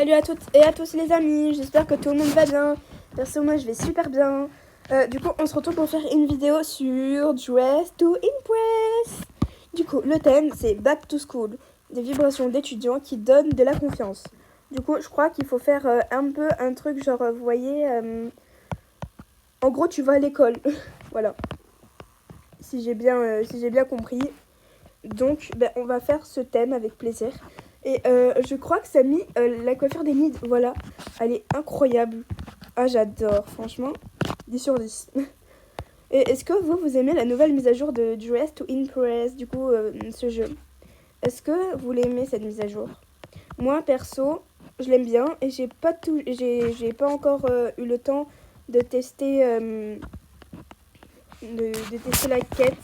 Salut à toutes et à tous les amis, j'espère que tout le monde va bien. Perso, moi je vais super bien. Du coup, on se retrouve pour faire une vidéo sur Dress to Impress. Du coup, le thème c'est Back to School, des vibrations d'étudiants qui donnent de la confiance. Du coup, je crois qu'il faut faire un peu un truc genre, vous voyez, en gros, tu vas à l'école. Voilà, si j'ai bien compris. Donc, on va faire ce thème avec plaisir. Et je crois que ça a mis la coiffure des Mids, voilà. Elle est incroyable. Ah, j'adore, franchement. 10 sur 10. Et est-ce que vous aimez la nouvelle mise à jour de Dress to Impress, du coup, ce jeu? Est-ce que vous l'aimez, cette mise à jour? Moi, perso, je l'aime bien. Et j'ai pas encore eu le temps de tester, de tester la quête.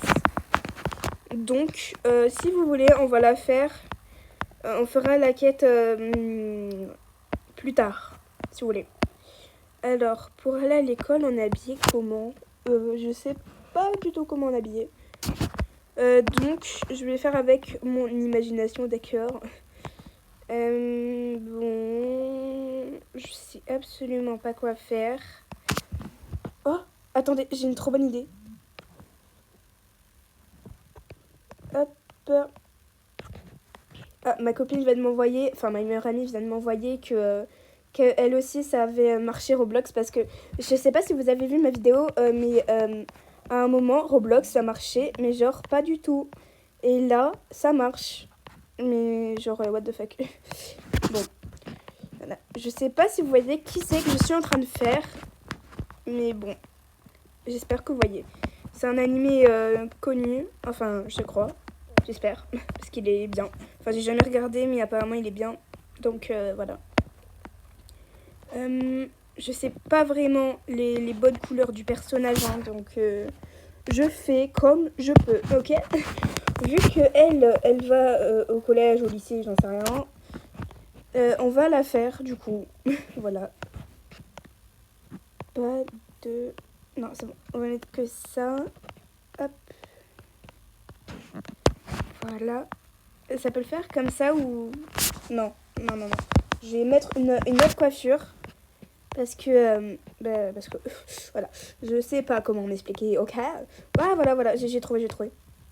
Donc, si vous voulez, on va la faire. On fera la quête plus tard, si vous voulez. Alors, pour aller à l'école, on est habillé comment? Je sais pas du tout comment on est habillé. Donc, je vais faire avec mon imagination, d'accord. Bon, je sais absolument pas quoi faire. Oh, attendez, j'ai une trop bonne idée. Hop. Ah, ma copine vient de m'envoyer, enfin ma meilleure amie vient de m'envoyer qu'elle aussi ça avait marché Roblox, parce que je sais pas si vous avez vu ma vidéo, mais à un moment Roblox ça marchait, mais genre pas du tout. Et là ça marche, mais genre what the fuck. Bon, voilà. Je sais pas si vous voyez qui c'est que je suis en train de faire, mais bon, j'espère que vous voyez. C'est un animé connu, enfin je crois. J'espère, parce qu'il est bien. Enfin, j'ai jamais regardé, mais apparemment il est bien. Donc voilà. Je sais pas vraiment les bonnes couleurs du personnage, hein, donc je fais comme je peux, ok. Vu elle va au collège, au lycée, j'en sais rien. On va la faire, du coup. Voilà. Pas de... Non, c'est bon. On va mettre que ça. Hop. Voilà. Ça peut le faire comme ça ou... Non. Je vais mettre une autre coiffure. Parce que... voilà. Je sais pas comment m'expliquer. Ok. Ah, voilà. J'ai trouvé.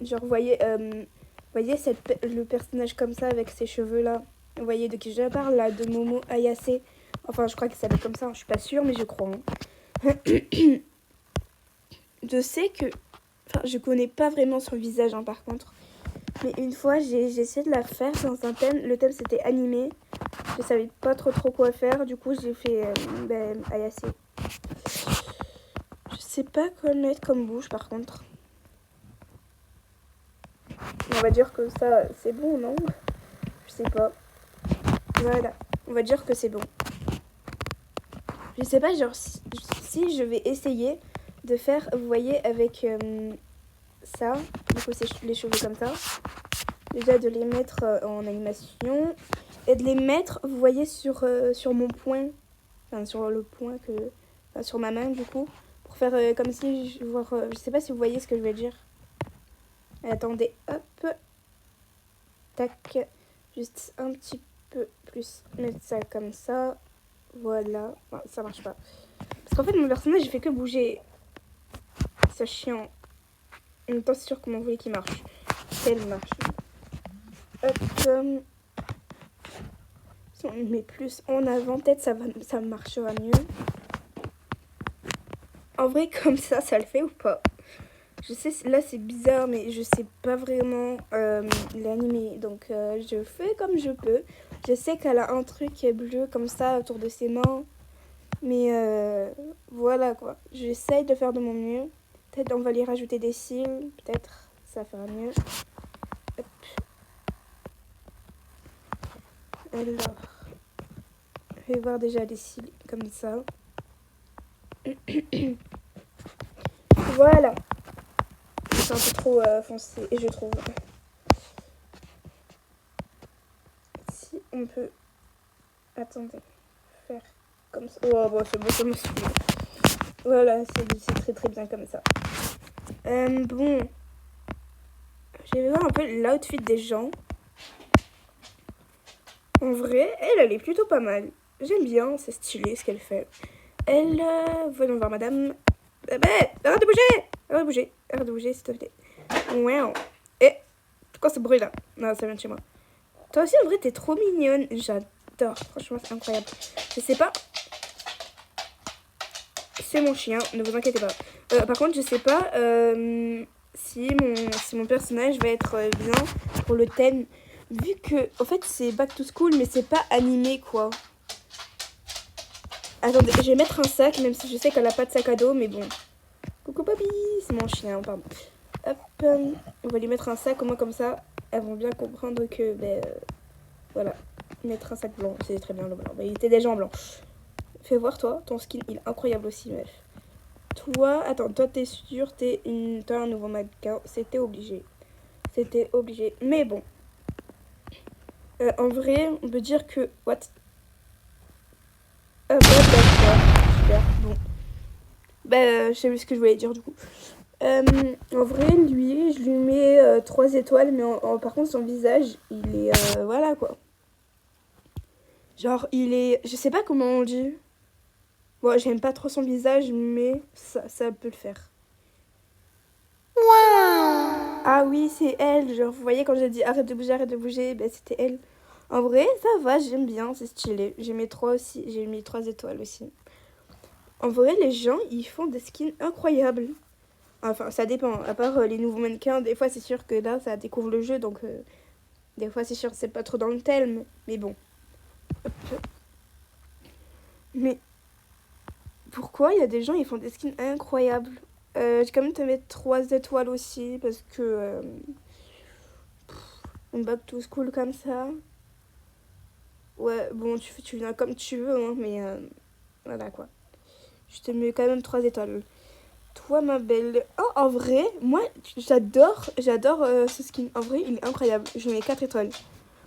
Genre, vous voyez le personnage comme ça avec ses cheveux là. Vous voyez de qui je parle là? De Momo Ayase. Enfin, je crois qu'il s'appelle comme ça. Je suis pas sûre, mais je crois. Hein. Je sais que... Enfin, je connais pas vraiment son visage, hein, par contre. Mais une fois, j'ai essayé de la faire dans un thème. Le thème, c'était animé. Je savais pas trop quoi faire. Du coup, j'ai fait Ayase. Je sais pas quoi mettre comme bouche, par contre. On va dire que ça, c'est bon, non? Je sais pas. Voilà. On va dire que c'est bon. Je sais pas, genre, si je vais essayer de faire, vous voyez, avec ça. Du coup, c'est les cheveux comme ça. Déjà de les mettre en animation et de les mettre, vous voyez, sur mon poing, enfin sur le point que, enfin, sur ma main du coup, pour faire comme si je sais pas si vous voyez ce que je vais dire. Attendez, hop, tac, juste un petit peu plus, mettre ça comme ça, voilà. Bon, ça marche pas parce qu'en fait mon personnage il fait que bouger, c'est chiant. En même temps c'est sûr comment vous voulez qu'il marche, qu'elle marche. Hop, si on met plus en avant, peut-être ça marchera mieux. En vrai, comme ça le fait ou pas? Je sais, là c'est bizarre, mais je sais pas vraiment l'animer. Donc je fais comme je peux. Je sais qu'elle a un truc bleu comme ça autour de ses mains. Mais voilà quoi. J'essaye de faire de mon mieux. Peut-être on va lui rajouter des cils. Peut-être ça fera mieux. Hop. Alors, je vais voir déjà les cils comme ça. Voilà. C'est un peu trop foncé, et je trouve. Si on peut... Attendez. Faire comme ça. Oh, bon, c'est bon. Voilà, c'est très bien comme ça. Bon. Je vais voir un peu l'outfit des gens. En vrai, elle est plutôt pas mal. J'aime bien, c'est stylé ce qu'elle fait. Elle, voyons voir madame. Arrête de bouger! Arrête de bouger, arrête de bouger s'il te plaît. Wow. Et, c'est quoi ce bruit là? Non, ça vient de chez moi. Toi aussi en vrai t'es trop mignonne, j'adore, franchement c'est incroyable. Je sais pas. C'est mon chien, ne vous inquiétez pas. Par contre je sais pas si mon personnage va être bien pour le thème. Vu que, en fait, c'est Back to School, mais c'est pas animé, quoi. Attendez, je vais mettre un sac, même si je sais qu'elle a pas de sac à dos, mais bon. Coucou, papi, c'est mon chien, pardon. Hop, on va lui mettre un sac, au moins comme ça, elles vont bien comprendre que, voilà. Mettre un sac blanc, c'est très bien le blanc. Il était déjà en blanc. Fais voir, toi, ton skin, il est incroyable aussi, meuf. Toi, attends, toi, t'es sûr, t'as un nouveau mannequin, c'était obligé. C'était obligé, mais bon. En vrai, on peut dire que... What? D'accord, super, bon. Je sais plus ce que je voulais dire du coup. En vrai, lui, je lui mets 3 étoiles, mais par contre, son visage, il est... voilà quoi. Genre, il est... Je sais pas comment on dit. Bon, j'aime pas trop son visage, mais ça peut le faire. Wow. Ah oui, c'est elle. Genre, vous voyez, quand j'ai dit arrête de bouger, ben c'était elle. En vrai, ça va, j'aime bien, c'est stylé. J'ai mis 3 aussi, j'ai mis 3 étoiles aussi. En vrai, les gens, ils font des skins incroyables. Enfin, ça dépend. À part les nouveaux mannequins, des fois, c'est sûr que là, ça découvre le jeu. Donc, des fois, c'est sûr que c'est pas trop dans le thème. Mais bon. Hop. Mais pourquoi il y a des gens, ils font des skins incroyables? J'ai quand même te mettre 3 étoiles aussi. Parce que... on back to school comme ça. Ouais, bon, tu viens comme tu veux. Hein, mais voilà, quoi. Je te mets quand même 3 étoiles. Toi, ma belle. Oh, en vrai, moi, j'adore ce skin. En vrai, il est incroyable. Je lui mets 4 étoiles.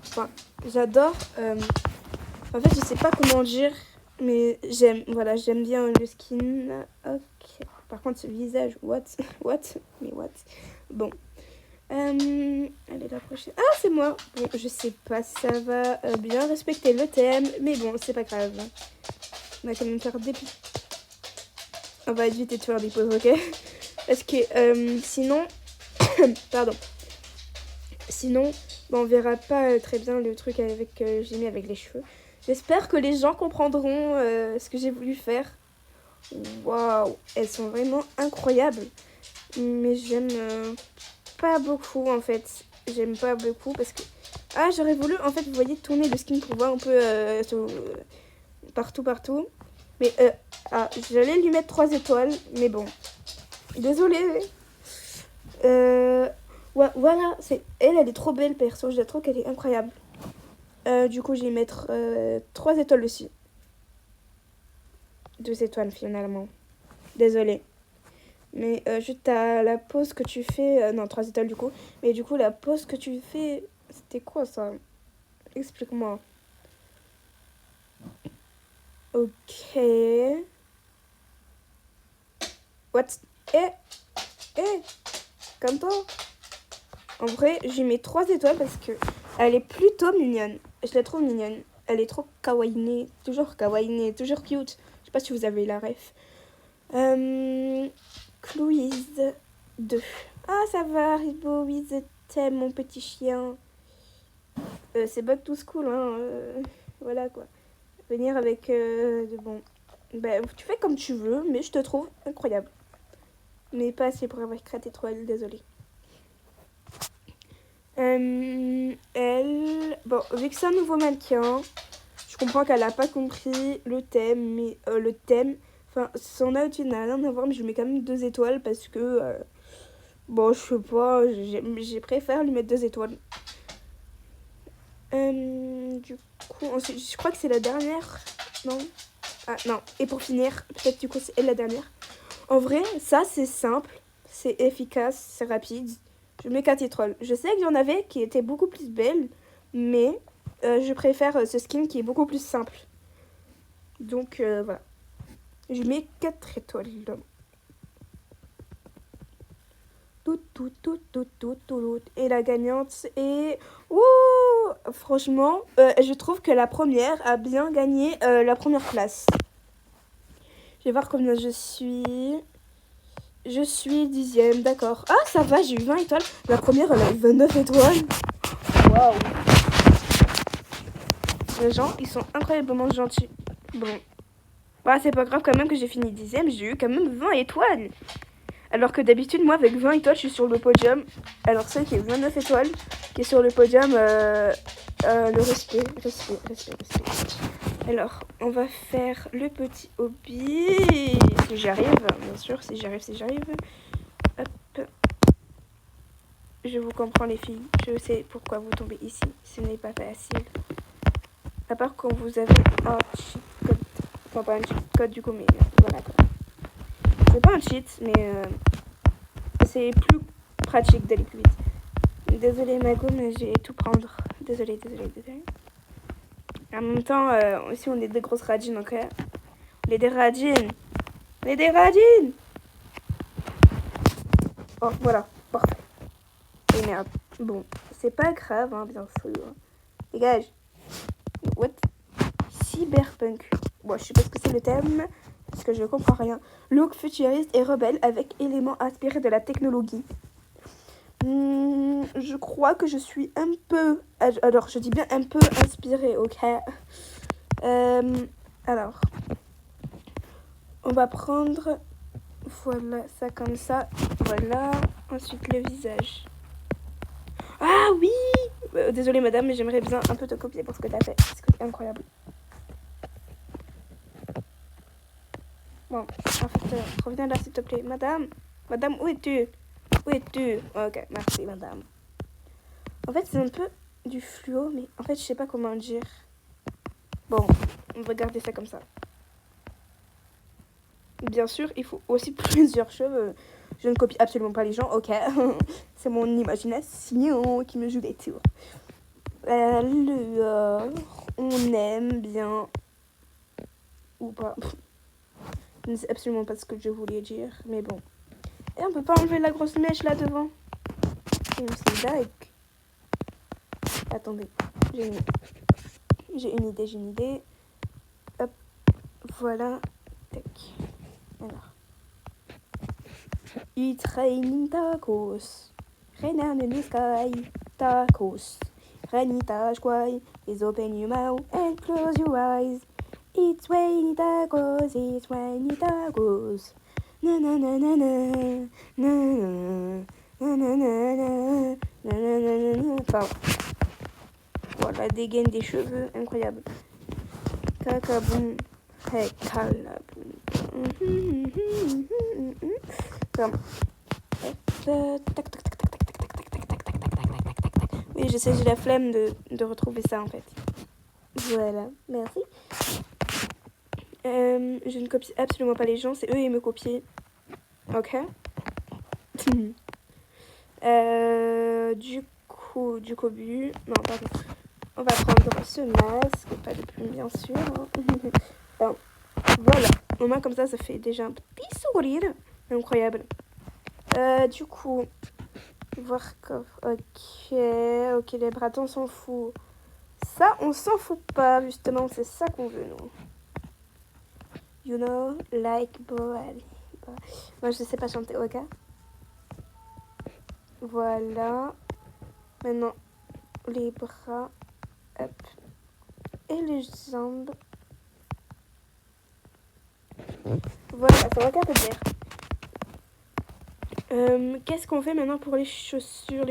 Enfin, j'adore. En fait, je sais pas comment dire, mais voilà, j'aime bien le skin. Ok. Par contre, ce visage, what? What? Mais what? Bon. Allez, la prochaine. Ah, c'est moi. Bon, je sais pas si ça va bien respecter le thème, mais bon, c'est pas grave. On va quand même faire des... On va éviter de faire des pauses, ok? Parce que sinon... Pardon. Sinon, on verra pas très bien le truc avec j'ai mis avec les cheveux. J'espère que les gens comprendront ce que j'ai voulu faire. Waouh, elles sont vraiment incroyables. Mais j'aime pas beaucoup en fait. J'aime pas beaucoup parce que... Ah, j'aurais voulu en fait, vous voyez, tourner le skin pour voir un peu partout. Mais j'allais lui mettre 3 étoiles, mais bon. Désolée. Ouais, voilà, elle est trop belle perso, je la trouve qu'elle est incroyable. Du coup, je vais mettre 3 étoiles aussi. 2 étoiles finalement. Désolée. Mais juste à la pause que tu fais... non, 3 étoiles du coup. Mais du coup, la pause que tu fais... C'était quoi ça? Explique-moi. Ok. What? Comme toi. En vrai, j'ai mis 3 étoiles parce que elle est plutôt mignonne. Je la trouve mignonne. Elle est trop kawaii, toujours cute. Je sais pas si vous avez la ref. Cloise 2. Ah, ça va, Ribo, oui, je t'aime, mon petit chien. C'est back to school, hein. Voilà, quoi. Venir avec bon... tu fais comme tu veux, mais je te trouve incroyable. Mais pas assez pour avoir 4 étoiles, désolée. Elle... Bon, vu que c'est un nouveau mannequin, je comprends qu'elle a pas compris le thème, mais le thème... Enfin, son outfit n'a rien à voir, mais je lui mets quand même 2 étoiles parce que... bon, je sais pas, j'ai préféré lui mettre 2 étoiles. Du coup, ensuite, je crois que c'est la dernière. Non? Ah, non. Et pour finir, peut-être du coup, c'est elle la dernière. En vrai, ça, c'est simple, c'est efficace, c'est rapide. Je mets 4 étoiles. Je sais qu'il y en avait qui étaient beaucoup plus belles, mais je préfère ce skin qui est beaucoup plus simple. Donc, voilà. Je mets 4 étoiles. Et la gagnante est... Ouh, franchement, je trouve que la première a bien gagné la première place. Je vais voir combien je suis. Je suis 10e, d'accord. Ah, ça va, j'ai eu 20 étoiles. La première, elle a eu 29 étoiles. Waouh. Les gens, ils sont incroyablement gentils. Bon. Bah, c'est pas grave quand même que j'ai fini 10e. J'ai eu quand même 20 étoiles. Alors que d'habitude, moi, avec 20 étoiles, je suis sur le podium. Alors, celle qui a 29 étoiles, qui est sur le podium, le respect. Alors, on va faire le petit hobby. Si j'arrive, bien sûr, si j'arrive. Hop. Je vous comprends, les filles. Je sais pourquoi vous tombez ici. Ce n'est pas facile. À part quand vous avez un cheat code. Enfin, pas un cheat code du coup, mais voilà quoi. C'est pas un cheat, mais c'est plus pratique d'aller plus vite. Désolée, Mago, mais j'ai tout prendre. Désolée. En même temps, aussi, on est des grosses radines, ok? On est des radines. Oh, voilà. Parfait. Et merde. Bon, c'est pas grave, hein, bien sûr. Dégage. What? Cyberpunk. Bon, je sais pas ce que c'est le thème, parce que je comprends rien. Look futuriste et rebelle avec éléments inspirés de la technologie. Je crois que je suis un peu... Alors, je dis bien un peu inspirée, ok? Alors, on va prendre... Voilà, ça comme ça. Voilà. Ensuite, le visage. Ah oui! Désolée, madame, mais j'aimerais bien un peu te copier pour ce que t'as fait. Parce que c'est incroyable. Bon, en fait, reviens là, s'il te plaît. Madame, où es-tu? Ok, merci, madame. En fait, c'est un peu du fluo, mais en fait, je sais pas comment dire. Bon, on va garder ça comme ça. Bien sûr, il faut aussi plusieurs cheveux. Je ne copie absolument pas les gens, ok. C'est mon imagination qui me joue des tours. Alors, on aime bien... Ou pas. Je ne sais absolument pas ce que je voulais dire, mais bon. Et on peut pas enlever la grosse mèche là devant. C'est dingue. Attendez, j'ai une idée. Hop, voilà. Tac. Alors. It's raining tacos. Rain on the sky. Tacos. Rainy tacos. Please open your mouth and close your eyes. It's raining tacos. It's raining tacos. Na na na na na na na na na na. Pardon. Voilà, dégaine des cheveux, incroyable. Cacaboum. Hey, calaboum. Oui, je sais, j'ai la flemme de retrouver ça en fait. Voilà, merci. Je ne copie absolument pas les gens, c'est eux qui me copient. Ok. Du coup, non, pardon. On va prendre ce masque, pas de plume bien sûr. Bon, voilà, au moins comme ça fait déjà un petit sourire. Incroyable. Du coup, voir coffre. Ok, les bras, on s'en fout. Ça, on s'en fout pas, justement, c'est ça qu'on veut, nous. You know, like boy. Moi, je sais pas chanter, ok? Voilà. Maintenant, les bras. Hop. Et les jambes. Voilà, ça va un peu dire. Qu'est-ce qu'on fait maintenant pour les chaussures?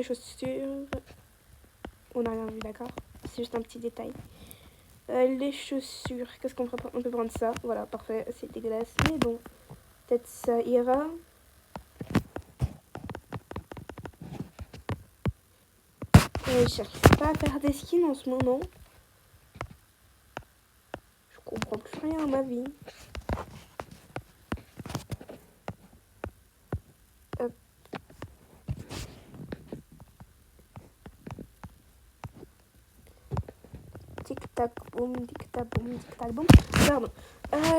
On n'a rien vu, d'accord? C'est juste un petit détail. Les chaussures, qu'est-ce qu'on peut prendre? On peut prendre ça. Voilà, parfait, c'est dégueulasse. Mais bon, peut-être ça ira. J'arrive pas à faire des skins en ce moment. Je comprends plus rien à ma vie. Hop. Tic-tac, boum, tic-tac, boum, tic-tac, boum. Pardon.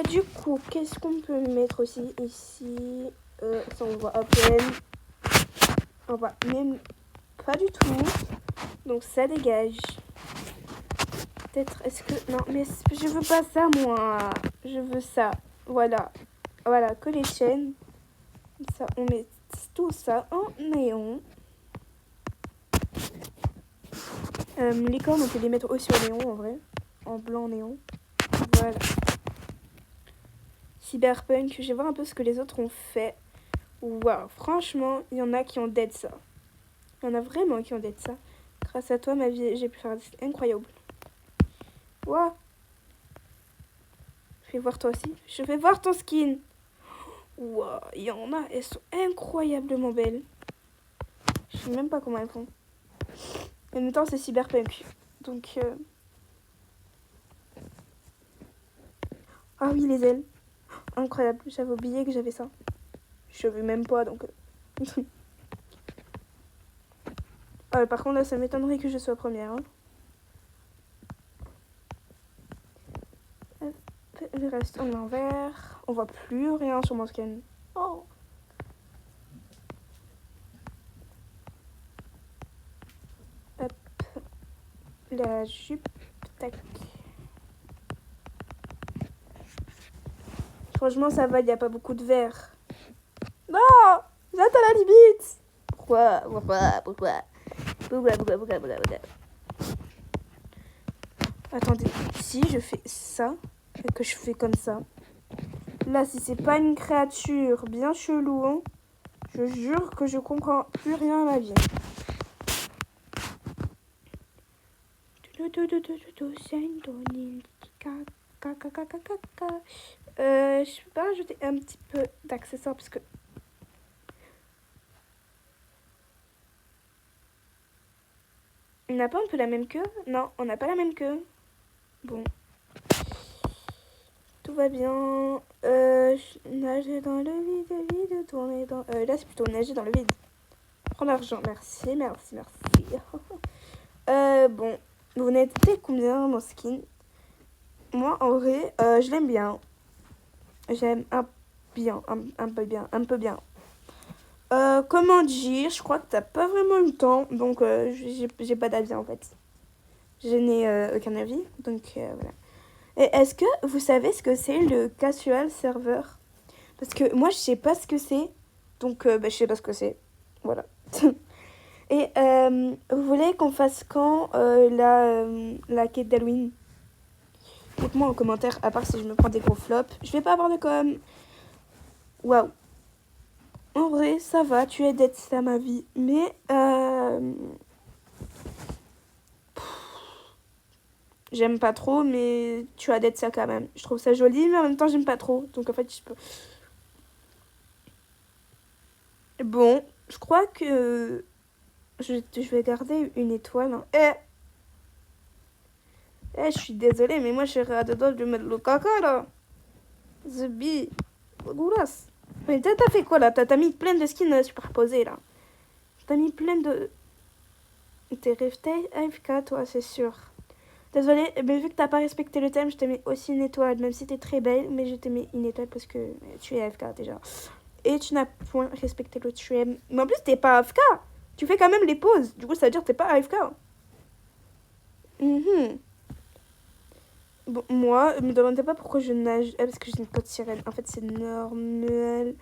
Du coup, qu'est-ce qu'on peut mettre aussi ici? Ça, on voit à peine. On voit même pas du tout. Donc, ça dégage. peut-être, est-ce que... Non, mais je veux pas ça, moi. Je veux ça. Voilà. Voilà, que les chaînes. Ça, on met tout ça en néon. Les cornes, on peut les mettre aussi au néon, en vrai. En blanc néon. Voilà. Cyberpunk, je vais voir un peu ce que les autres ont fait. Waouh, franchement, il y en a qui ont dead ça. Il y en a vraiment qui ont dead ça. Grâce à toi, ma vie, j'ai pu faire des skins incroyables. Waouh. Je vais voir toi aussi. Je vais voir ton skin. Waouh, il y en a, elles sont incroyablement belles. Je sais même pas comment elles font. En même temps, c'est cyberpunk. Donc... Ah oui, les ailes. Incroyable, j'avais oublié que j'avais ça. Je savais même pas, donc... par contre, là, ça m'étonnerait que je sois première. Hein. Hop, le reste en l'envers. On voit plus rien sur mon scan. Oh. Hop. La jupe. Tac. Franchement, ça va, il n'y a pas beaucoup de verre. Non, j'atteins la limite. Pourquoi Attendez, si je fais ça, et que je fais comme ça, là, si c'est pas une créature bien chelou, hein, je jure que je comprends plus rien à ma vie. Je peux pas rajouter un petit peu d'accessoires parce que... On n'a pas un peu la même queue? Non, on n'a pas la même queue. Bon. Tout va bien. Nager dans le vide, tourner dans... là, c'est plutôt nager dans le vide. Prends l'argent. Merci. Bon. Vous n'êtes combien, mon skin? Moi, en vrai, je l'aime bien. J'aime un peu bien. Comment dire? Je crois que t'as pas vraiment eu le temps, donc j'ai pas d'avis en fait. Je n'ai aucun avis, donc voilà. Et est-ce que vous savez ce que c'est le casual server? Parce que moi je sais pas ce que c'est, donc je sais pas ce que c'est. Voilà. Et vous voulez qu'on fasse quand la quête d'Halloween? Dites-moi en commentaire, à part si je me prends des gros flops. Je vais pas avoir de com. Waouh. En vrai, ça va, tu es dead, c'est à ma vie. Mais, j'aime pas trop, mais tu as dead ça quand même. Je trouve ça joli, mais en même temps, j'aime pas trop. Donc, en fait, je peux... Bon, je crois que... Je vais garder une étoile. Hein. Je suis désolée, mais moi, je serais à deux doigts de mettre le caca, là. The bee. Goulasse. Mais t'as fait quoi, là? T'as mis plein de skins superposés, là. T'as mis plein de... T'es resté AFK, toi, c'est sûr. Désolée, mais vu que t'as pas respecté le thème, je te mets aussi une étoile. Même si t'es très belle, mais je te mets une étoile parce que tu es AFK, déjà. Et tu n'as point respecté le thème. Mais en plus, t'es pas AFK. Tu fais quand même les pauses. Du coup, ça veut dire que t'es pas AFK. Bon, moi, me demandez pas pourquoi je nage. Parce que j'ai une côte sirène. En fait, c'est normal.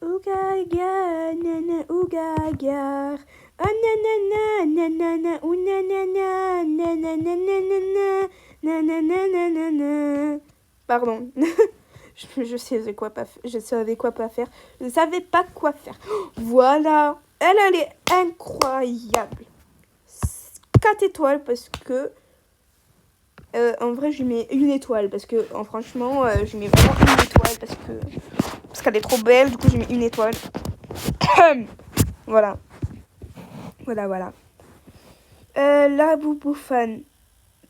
Ougaga, nana, ougaga. Ah, nanana, nanana, ou nanana, nanana, nanana, nanana. Pardon. Je savais quoi pas faire. Je savais quoi pas faire. Je savais pas quoi faire. Voilà. Elle est incroyable. 4 étoiles parce que... en vrai, je lui mets une étoile parce que, franchement, je lui mets vraiment une étoile parce qu'elle est trop belle. Du coup, je lui mets une étoile. Voilà. La boubou fan.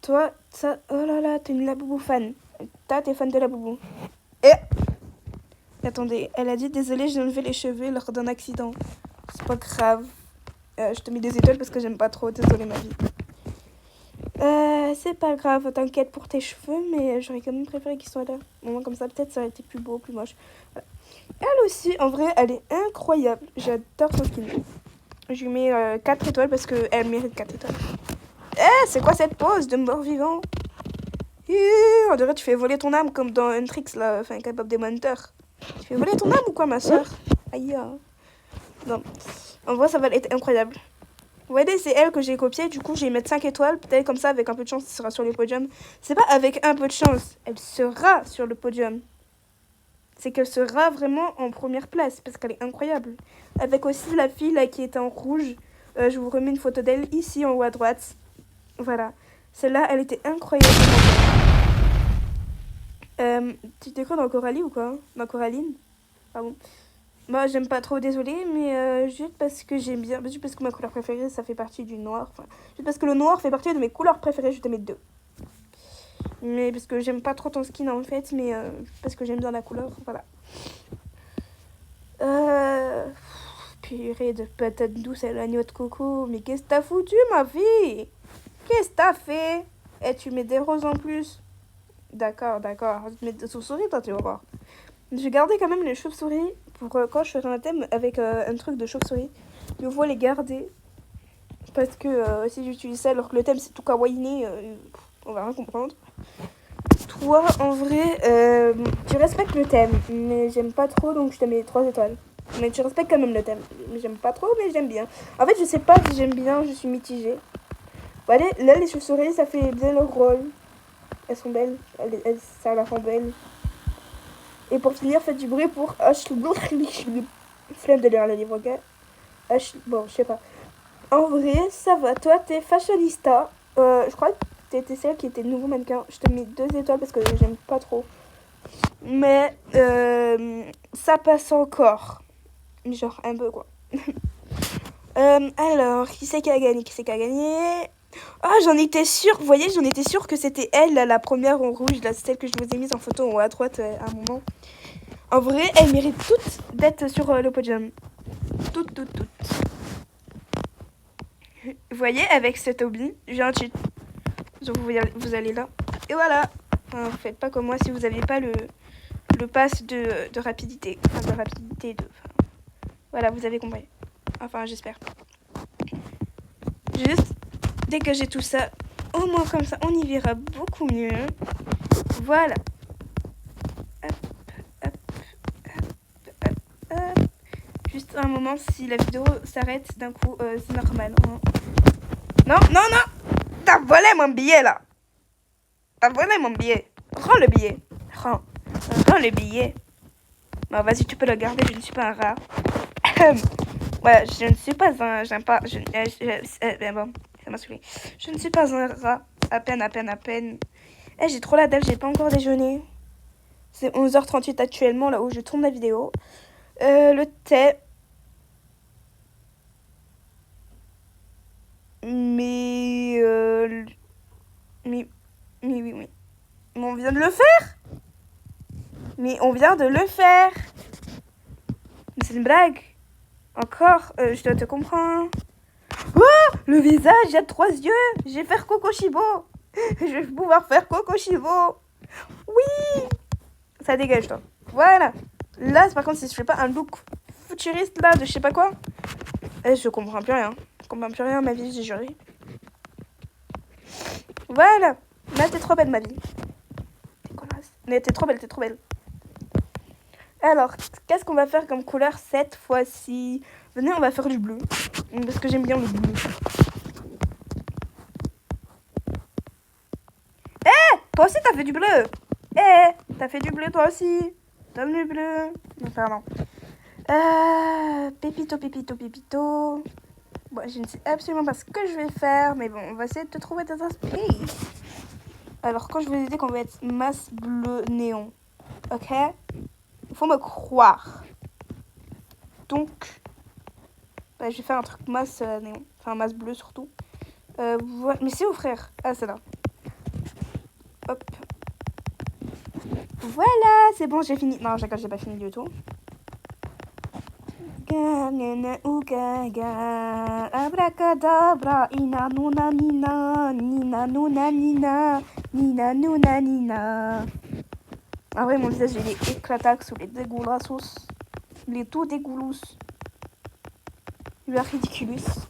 Toi, ça... Oh là là, t'es une la boubou fan. T'es fan de la boubou. Et... Attendez, elle a dit, désolée, j'ai enlevé les cheveux lors d'un accident. C'est pas grave. Je te mets des étoiles parce que j'aime pas trop. Désolée, ma vie. C'est pas grave, t'inquiète pour tes cheveux, mais j'aurais quand même préféré qu'ils soient là. Au moins, comme ça, peut-être ça aurait été plus beau, plus moche. Voilà. Elle aussi, en vrai, elle est incroyable. J'adore son skin. Je lui mets 4 étoiles parce qu'elle mérite 4 étoiles. Eh, c'est quoi cette pose de mort-vivant? On dirait que tu fais voler ton âme comme dans Untrix, là, enfin, K-pop Demon Hunter. Tu fais voler ton âme ou quoi, ma soeur? Aïe. Non. En vrai, ça va être incroyable. Vous voyez, c'est elle que j'ai copiée, du coup, je vais mettre 5 étoiles. Peut-être comme ça, avec un peu de chance, elle sera sur le podium. C'est pas avec un peu de chance, elle sera sur le podium. C'est qu'elle sera vraiment en première place, parce qu'elle est incroyable. Avec aussi la fille là, qui était en rouge. Je vous remets une photo d'elle ici en haut à droite. Voilà. Celle-là, elle était incroyable. Tu t'es quoi dans Coralie ou quoi? Dans Coraline? Pardon. Moi, j'aime pas trop, désolée, mais juste parce que j'aime bien. Juste parce que ma couleur préférée, ça fait partie du noir. Enfin, juste parce que le noir fait partie de mes couleurs préférées, je te mets 2. Mais parce que j'aime pas trop ton skin en fait, mais parce que j'aime bien la couleur, voilà. Purée de patate douce à la noix de coco. Mais qu'est-ce que t'as foutu, ma fille? Qu'est-ce que t'as fait? Eh, tu mets des roses en plus. D'accord. Tu mets des chauves-souris, toi, tu vas voir. J'ai gardé quand même les chauves-souris pour quand je ferai un thème avec un truc de chauve-souris. Je vais les garder. Parce que si j'utilise ça alors que le thème c'est tout kawaiiné, on va rien comprendre. Toi, en vrai, tu respectes le thème, mais j'aime pas trop, donc je te mets 3 étoiles. Mais tu respectes quand même le thème. J'aime pas trop, mais j'aime bien. En fait, je sais pas si j'aime bien, je suis mitigée. Bon, allez, là, les chauves-souris, ça fait bien leur rôle. Elles sont belles, ça la rend belle. Et pour finir, faites du bruit pour flemme de lire le livre, ok? Bon, je sais pas. En vrai, ça va. Toi, t'es fashionista. Je crois que t'étais celle qui était nouveau mannequin. Je te mets 2 étoiles parce que j'aime pas trop. Mais ça passe encore. Genre un peu quoi. Alors, qui c'est qui a gagné? Ah, j'en étais sûre. Vous voyez, j'en étais sûre que c'était elle, la première en rouge. Là, c'est celle que je vous ai mise en photo en haut à droite à un moment. En vrai, elle mérite toutes d'être sur le podium. Toutes. Vous voyez, avec cet hobby, j'ai un cheat. Donc vous allez là. Et voilà. Enfin, faites pas comme moi si vous n'avez pas le pass de rapidité. Enfin, de rapidité. Enfin, voilà, vous avez compris. Enfin, j'espère. Juste, dès que j'ai tout ça, au moins comme ça, on y verra beaucoup mieux. Voilà. Hop. Juste un moment, si la vidéo s'arrête d'un coup, c'est normal. Hein. Non. T'as volé mon billet, là. T'as volé mon billet. Rends le billet. Rends le billet. Bon, vas-y, tu peux le garder, je ne suis pas un rat. Ouais, je ne suis pas un... J'aime pas... bon, ça m'a saoulé. Je ne suis pas un rat. À peine. Eh, j'ai trop la dalle, j'ai pas encore déjeuné. C'est 11h38 actuellement, là où je tourne la vidéo. Le thé... Mais oui. Mais on vient de le faire. Mais c'est une blague. Encore, je dois te comprendre. Oh, le visage, il y a 3 yeux. Je vais faire Coco Shibo. Je vais pouvoir faire Coco Shibo. Oui. Ça dégage, toi. Voilà. Là, par contre, si je fais pas un look futuriste, là, de je sais pas quoi. Je comprends plus rien. Je comprends plus rien, ma vie, j'ai juré. Voilà. Là, t'es trop belle, ma vie. T'es connasse. Mais t'es trop belle. Alors, qu'est-ce qu'on va faire comme couleur cette fois-ci? Venez, on va faire du bleu. Parce que j'aime bien le bleu. Toi aussi, t'as fait du bleu. T'as fait du bleu, toi aussi. Donne le bleu. Non, pardon. Pépito. Bon, je ne sais absolument pas ce que je vais faire, mais bon, on va essayer de te trouver des inspirations. Alors, quand je vous ai dit qu'on va être masse bleu néon, ok? Il faut me croire. Donc, je vais faire un truc masse néon. Enfin, masse bleu surtout. Voilà. Mais c'est où, frère? Ah, c'est là. Hop. Voilà, c'est bon, j'ai fini. Non, j'ai pas fini du tout. Abracadabra, ina nuna nina. Ah ouais, mon visage, il est éclatax sous les dégueulassos. Il est tout dégueulous. Il est ridiculous.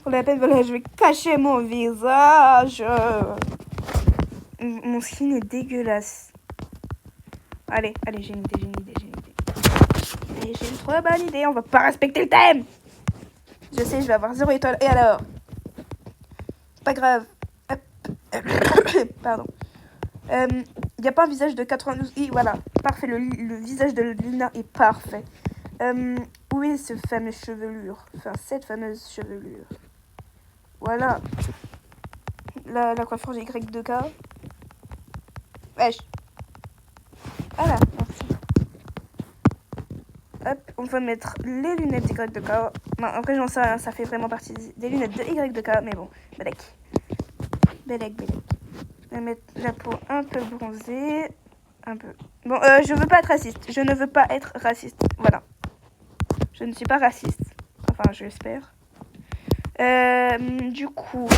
Pour la peine, voilà, je vais cacher mon visage. Mon skin est dégueulasse. Allez, j'ai une idée. Et j'ai une trop bonne idée, on va pas respecter le thème. Je sais, je vais avoir 0 étoile. Et alors? Pas grave. Hop. Pardon. Il n'y a pas un visage de 92. Et voilà, parfait. Le visage de Lina est parfait. Où est ce fameux chevelure? Enfin, cette fameuse chevelure. Voilà. La coiffure Y2K. Wesh. Voilà, merci. Hop, on va mettre les lunettes Y2K. Non, après, j'en sais rien, ça fait vraiment partie des lunettes de Y2K, mais bon, Belek. Je vais mettre la peau un peu bronzée. Un peu. Bon, je veux pas être raciste. Je ne veux pas être raciste. Voilà. Je ne suis pas raciste. Enfin, je l'espère. Du coup...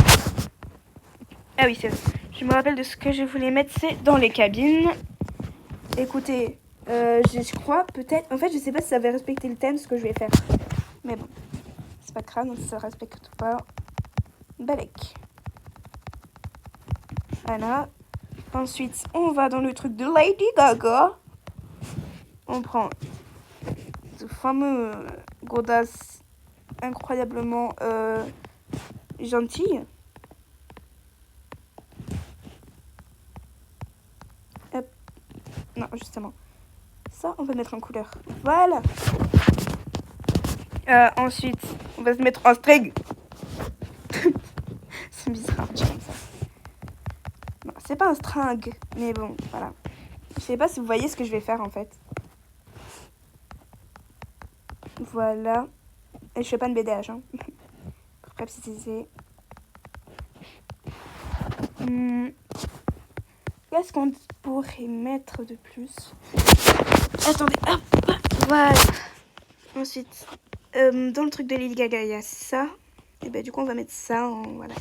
Ah oui, c'est vrai. Je me rappelle de ce que je voulais mettre, c'est dans les cabines. Écoutez, je crois peut-être... En fait, je sais pas si ça va respecter le thème, ce que je vais faire. Mais bon, c'est pas grave, donc ça respecte pas. Balek. Voilà. Ensuite, on va dans le truc de Lady Gaga. On prend ce fameux godasse incroyablement gentil. Hop. Non, justement. Ça, on va mettre en couleur. Voilà. Ensuite, on va se mettre en string. C'est bizarre, je comme ça. Non, c'est pas un string, mais bon, voilà. Je sais pas si vous voyez ce que je vais faire en fait. Voilà. Et je fais pas de BDH, hein. Pour préciser. Qu'est-ce qu'on pourrait mettre de plus? Attendez, hop, voilà. Ensuite, dans le truc de Lady Gaga, il y a ça. Et ben du coup, on va mettre ça en, voilà.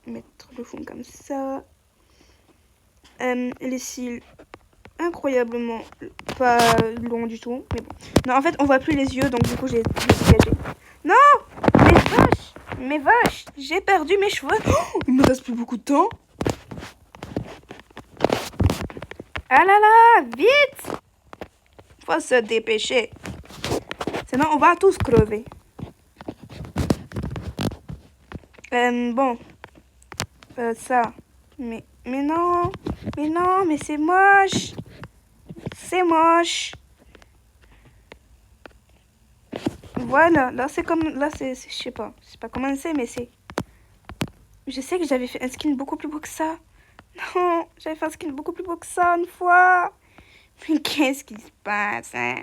Mettre le fond comme ça. Les cils, incroyablement pas longs du tout. Mais bon. Non, en fait, on voit plus les yeux, donc du coup, j'ai dégagé. Non! Mais vache! J'ai perdu mes cheveux. Oh, il me reste plus beaucoup de temps. Ah là là, vite! Faut se dépêcher. Sinon, on va tous crever. Bon. Ça. Mais non. Mais c'est moche. C'est moche. Voilà. Là, c'est comme... Là, c'est... Je sais pas. Je sais pas comment c'est, mais c'est... Je sais que j'avais fait un skin beaucoup plus beau que ça. Non, j'avais fait un skin beaucoup plus beau que ça une fois. Mais qu'est-ce qui se passe, hein?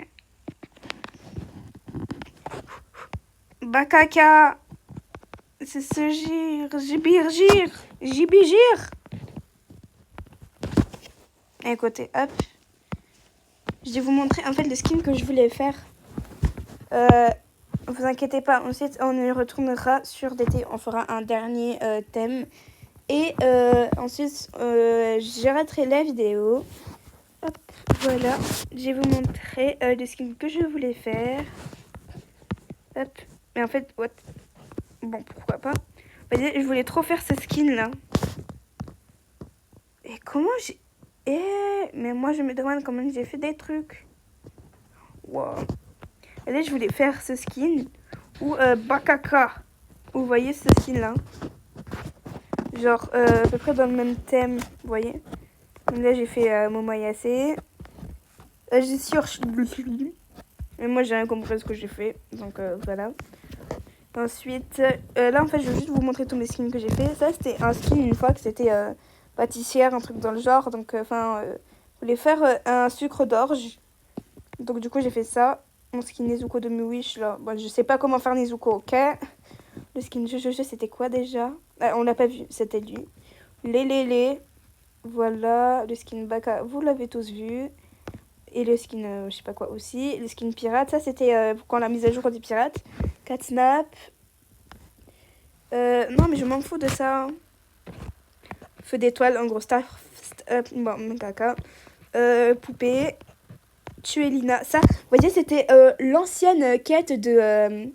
Bakaka. C'est ce Jibigir. Écoutez, hop. Je vais vous montrer en fait le skin que je voulais faire. Vous inquiétez pas, ensuite on y retournera sur d'été. On fera un dernier thème. Et ensuite, j'arrêterai la vidéo. Hop, voilà. Je vais vous montrer le skin que je voulais faire. Hop. Mais en fait, what? Bon, pourquoi pas. Je voulais trop faire ce skin là. Et comment j'ai... mais moi je me demande comment j'ai fait des trucs. Wow. Je voulais faire ce skin. Ou Bakaka. Vous voyez ce skin là? Genre à peu près dans le même thème. Vous voyez? Donc là j'ai fait Momoyase. J'ai sûr... Mais moi j'ai rien compris ce que j'ai fait. Donc voilà. Ensuite, là en fait je vais juste vous montrer tous mes skins que j'ai fait. Ça c'était un skin une fois que c'était pâtissière, un truc dans le genre. Donc je voulais faire un sucre d'orge. Donc du coup j'ai fait ça. Mon skin Nezuko de Miwish là. Bon, je sais pas comment faire Nezuko, ok. Le skin Jojo c'était quoi déjà? On l'a pas vu, c'était lui. Lélélé. Voilà, le skin Baka, vous l'avez tous vu. Et le skin, je sais pas quoi aussi. Le skin pirate, ça c'était quand la mise à jour des pirates. Catnap. Non, mais je m'en fous de ça. Feu d'étoile, en gros, star. Bon, caca. Poupée. Tuer Lina. Ça, vous voyez, c'était l'ancienne quête de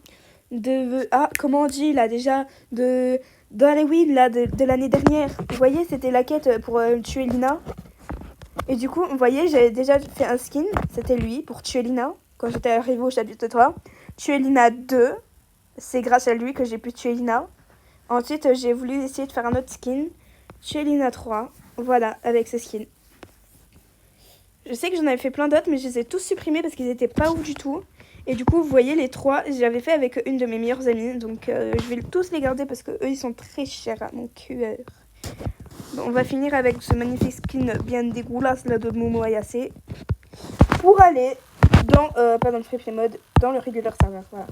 comment on dit là déjà, d'Halloween là, de l'année dernière. Vous voyez, c'était la quête pour tuer Lina. Et du coup, vous voyez, j'avais déjà fait un skin, c'était lui, pour tuer Lina, quand j'étais arrivée au chapitre 3. Tuer Lina 2, c'est grâce à lui que j'ai pu tuer Lina. Ensuite, j'ai voulu essayer de faire un autre skin, tuer Lina 3, voilà, avec ce skin. Je sais que j'en avais fait plein d'autres, mais je les ai tous supprimés parce qu'ils étaient pas ouf du tout. Et du coup, vous voyez, les 3, j'avais fait avec une de mes meilleures amies, donc je vais tous les garder parce que eux, ils sont très chers à mon cœur. Bon, on va finir avec ce magnifique skin bien dégueulasse là de Momo Ayase pour aller dans, pas dans le free play mode, dans le regular server. Voilà.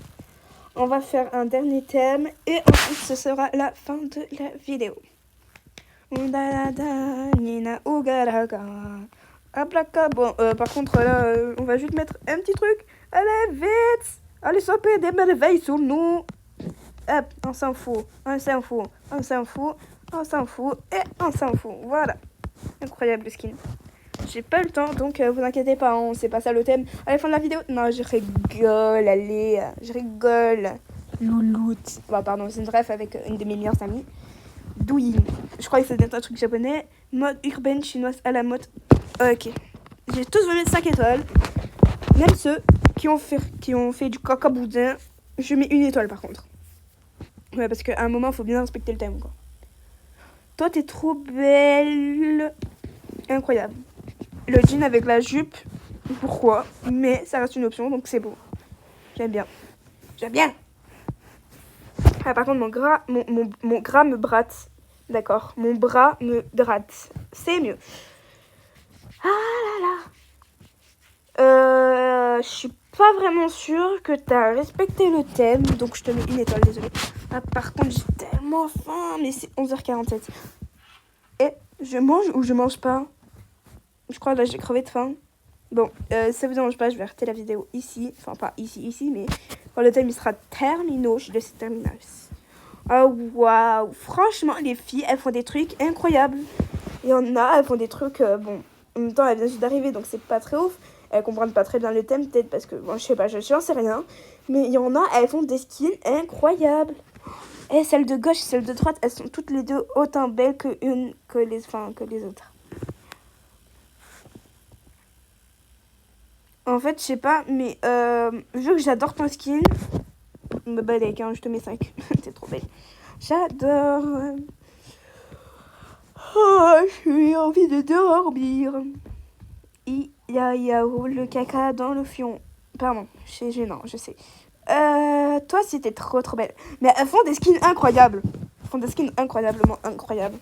On va faire un dernier thème et ensuite ce sera la fin de la vidéo. Bon, par contre là, on va juste mettre un petit truc. Allez, vite! Allez, sauter des merveilles sur nous! Hop, on s'en fout, on s'en fout, on s'en fout. On s'en fout et on s'en fout. Voilà. Incroyable skin. J'ai pas le temps, donc vous inquiétez pas, hein, c'est pas ça le thème. À la fin de la vidéo, non, je rigole, allez, je rigole. Louloute. Bon, pardon, c'est une ref avec une de mes meilleures amies. Douyin. Je crois que c'est un truc japonais. Mode urbaine chinoise à la mode. Ok. J'ai tous donné 5 étoiles. Même ceux qui ont fait du caca boudin. Je mets 1 étoile par contre. Ouais, parce qu'à un moment, il faut bien respecter le thème, quoi. Toi, t'es trop belle. Incroyable. Le jean avec la jupe. Pourquoi? Mais ça reste une option, donc c'est beau. J'aime bien. J'aime bien. Ah, par contre, mon gras me bratte. D'accord. Mon bras me gratte. C'est mieux. Ah là là. Je suis pas vraiment sûre que t'as respecté le thème. Donc, je te mets 1 étoile, désolée. Ah, par contre, j'ai tellement faim. Mais c'est 11h47. Et je mange ou je mange pas? Je crois là, j'ai crevé de faim. Bon, si ça vous dérange pas, je vais arrêter la vidéo ici. Enfin, pas ici, mais quand le thème il sera terminé, je laisse terminer. Oh, waouh! Franchement, les filles, elles font des trucs incroyables. Il y en a, elles font des trucs, bon, en même temps, elles viennent juste d'arriver, donc c'est pas très ouf. Elles comprennent pas très bien le thème, peut-être parce que, bon, je sais pas, j'en sais rien. Mais il y en a, elles font des skins incroyables. Et celle de gauche et celle de droite, elles sont toutes les deux autant belles que les autres. En fait, je sais pas, mais vu que j'adore ton skin, me balèque, hein, je te mets 5. C'est trop belle. J'adore. Oh, j'ai envie de dormir. Il y a le caca dans le fion. Pardon, c'est gênant, je sais. Toi, c'était trop belle. Mais elles font des skins incroyables. Elles font des skins incroyablement incroyables.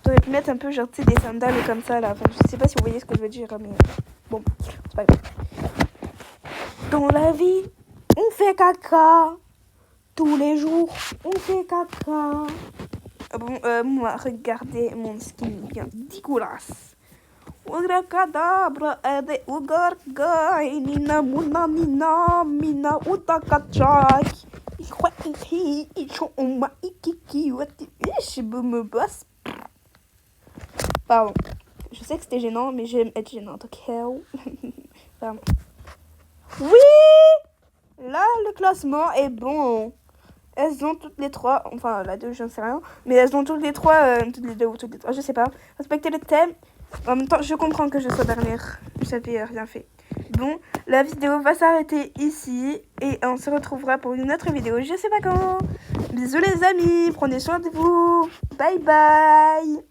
T'aurais pu mettre un peu, genre, tu sais, des sandales comme ça, là. Enfin, je sais pas si vous voyez ce que je veux dire, mais bon, c'est pas grave. Dans la vie, on fait caca. Tous les jours, on fait caca. Bon, moi, regardez mon skin bien dégueulasse. Cadabra, ede ugarga, nina muna nina, mina utakachak. Je me bosse. Pardon. Je sais que c'était gênant, mais j'aime être gênante, ok? Pardon. Oui! Là, le classement est bon. Elles ont toutes les 3, enfin la 2, je ne sais rien, mais elles ont toutes les 3, toutes les 2 ou toutes les 3, je sais pas. Respectez le thème. En même temps, je comprends que je sois dernière. J'avais rien fait. Bon, la vidéo va s'arrêter ici et on se retrouvera pour une autre vidéo, je sais pas quand. Bisous les amis, prenez soin de vous. Bye bye.